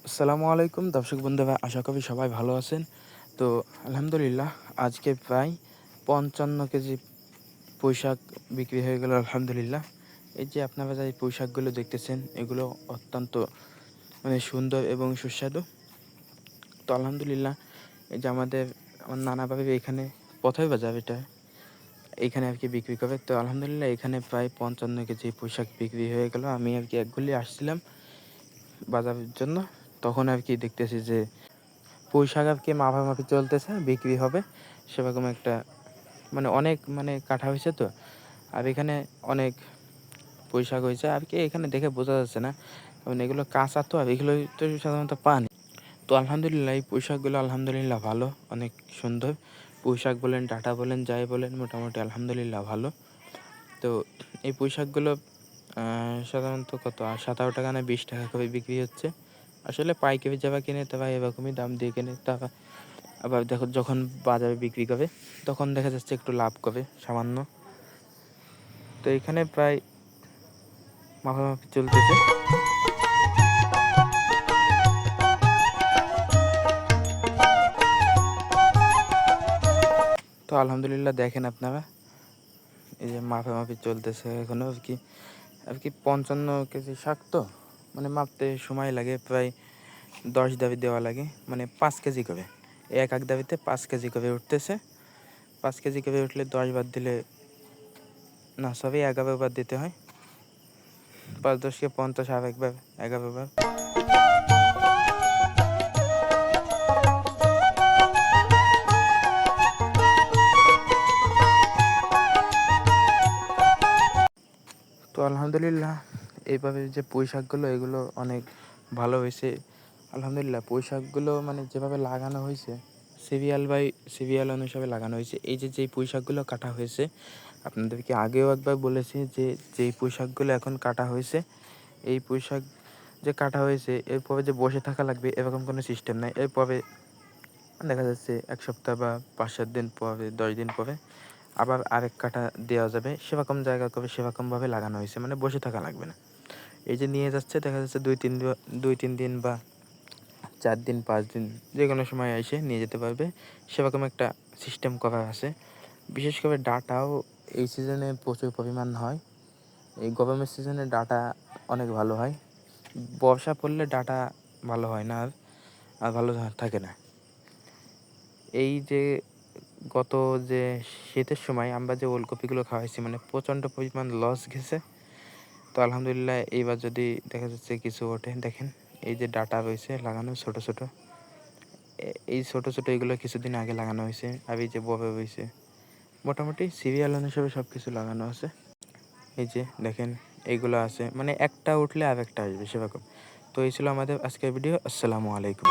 আসসালামু আলাইকুম দর্শক বন্ধুরা, আশা করি সবাই ভালো আছেন। তো আলহামদুলিল্লাহ, আজকে প্রায় 55 কেজি পুঁইশাক বিক্রি হয়ে গেল আলহামদুলিল্লাহ। এই যে আপনারা যে পুঁইশাকগুলো দেখতেছেন, এগুলো অত্যন্ত সুন্দর এবং সুস্বাদু। তো আলহামদুলিল্লাহ, এই যে আমার নানা বাড়ির এখানে পথের বাজার এটা, এইখানে আর কি বিক্রি করে। তো আলহামদুলিল্লাহ, এখানে প্রায় 55 কেজি পুঁইশাক বিক্রি হয়ে গেল। আমি আর কি একগুলি আসছিলাম বাজারের জন্য, তখন আর কি দেখতেছি যে পুঁইশাক আর কি মাপামাপি চলতেছে, বিক্রি হবে সেরকম একটা অনেক কাটা হয়েছে। তো আর এখানে অনেক পুঁইশাক হয়েছে আর কি, এখানে দেখে বোঝা যাচ্ছে না, কারণ এগুলো কাঁচা তো, আর এগুলো তো সাধারণত পানি। তো আলহামদুলিল্লাহ, এই পুঁইশাকগুলো আলহামদুলিল্লাহ ভালো, অনেক সুন্দর। পুঁইশাক বলেন, ডাঁটা বলেন, যাই বলেন, মোটামুটি আলহামদুলিল্লাহ ভালো। তো এই পুঁইশাকগুলো সাধারণত কত 17 টাকা না 20 টাকা করে বিক্রি হচ্ছে। আসলে পাইকারি যারা কিনে তারা এরকমই দাম দিয়ে কেনে। তারা আবার দেখো, যখন বাজারে বিক্রি করে তখন দেখা যাচ্ছে একটু লাভ করে সামান্য। তো এখানে প্রায় মাপামাপি চলতেছে। তো আলহামদুলিল্লাহ, দেখেন আপনারা, এই যে মাপামাপি চলতেছে এখনও আর কি 55 কেজি শাক। তো মাপতে সময় লাগে প্রায় 10 দাবি দেওয়া লাগে, 5 কেজি করে। এক দাবিতে 5 কেজি করে উঠতেছে। 5 কেজি করে উঠলে 10 বার দিলে, না সবই 11 বার দিতে হয়। 5 × 10 = 50, আর একবার 11 বার। তো আলহামদুলিল্লাহ, এইভাবে যে পুঁই শাকগুলো, এগুলো অনেক ভালো হয়েছে আলহামদুলিল্লাহ। পুঁই শাকগুলো যেভাবে লাগানো হয়েছে, সিরিয়াল বাই সিরিয়াল অনুসারে লাগানো হয়েছে। এই যেই পুঁই শাকগুলো কাটা হয়েছে, আপনাদেরকে আগেও একবার বলেছি যে যেই পুঁই শাকগুলো এখন কাটা হয়েছে, এই পুঁই শাক যে কাটা হয়েছে, এরপরে যে বসে থাকা লাগবে এরকম কোনো সিস্টেম নাই। এরপরে দেখা যাচ্ছে 1 সপ্তাহ বা 5-7 দিন পরে, 10 দিন পরে আবার আরেক কাটা দেওয়া যাবে। সেরকম জায়গা করে সেরকমভাবে লাগানো হয়েছে, বসে থাকা লাগবে না। এই যে নিয়ে যাচ্ছে, দেখা যাচ্ছে 2-3 দিন বা 4 দিন 5 দিন যে কোনো সময় এসে নিয়ে যেতে পারবে, সেরকম একটা সিস্টেম করা আছে। বিশেষ করে ডাঁটাও এই সিজনে প্রচুর পরিমাণ হয়। এই গরমের সিজনে ডাঁটা অনেক ভালো হয়। বর্ষা পড়লে ডাঁটা ভালো হয় না, আর ভালো থাকে না। এই যে গত যে শীতের সময় আমরা যে ওলকপিগুলো খাওয়াইছি, প্রচণ্ড পরিমাণ লস গেছে। তো আলহামদুলিল্লাহ, এইবার যদি দেখা যাচ্ছে কিছু ওঠে, দেখেন এই যে ডাঁটা রয়েছে লাগানো ছোট ছোট, এই ছোট ছোট এগুলো কিছুদিন আগে লাগানো হয়েছে। আর এই যে বড় রয়েছে, মোটামুটি সিরিয়াল অনুসারে সব কিছু লাগানো আছে। এই যে দেখেন, এইগুলো আছে, একটা উঠলে আর একটা আসবে সেরকম। তো এই ছিল আমাদের আজকের ভিডিও। আসসালামু আলাইকুম।